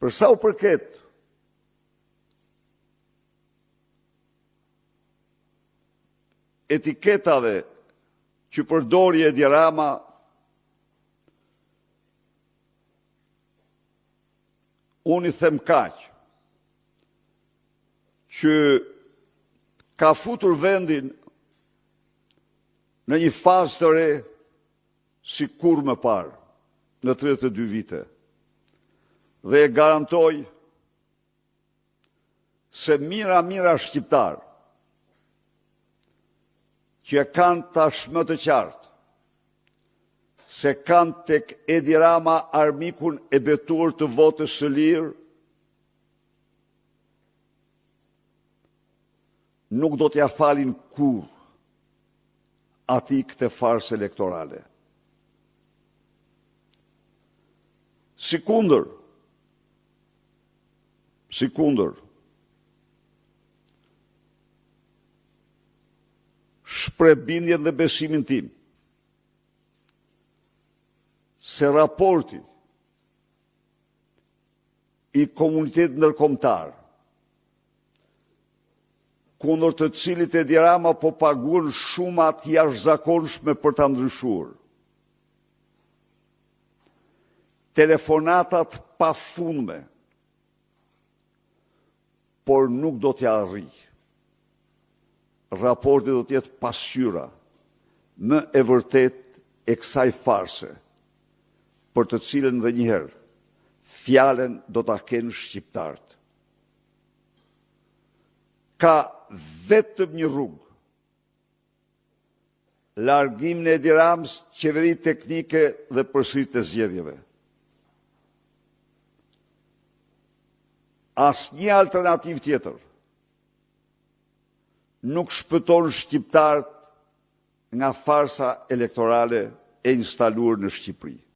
Për sa u përket etiketave që përdori Edi Rama, unë i them kaq, që ka futur vendin në një fazë të re si kur më parë, në 32 vite. Dhe e garantoj se mira shqiptar që e kanë tashmë të qartë se kanë tek Edi Rama armikun e betur të votës së lirë, nuk do t'ja falin kur ati këtë farsë elektorale. Sikundër, shprehbindjen dhe besimin tim se raporti i komunitetit ndërkombëtar kundër të cilit Edi Rama po paguën shuma të jashtëzakonshme për ta ndryshuar, telefonatat pafundme, por nuk do t'ja arrijë. Raporti do t'jetë pasqyra më e vërtet e kësaj farse, për të cilën dhe njëherë fjalen do t'a kenë shqiptarët. Ka vetëm një rrugë, largimin e Edi Ramës, qeveri teknike dhe përsëritje të zgjedhjeve. Asnjë alternativë tjetër nuk shpëton shqiptarët nga farsa elektorale e instaluar në Shqipëri.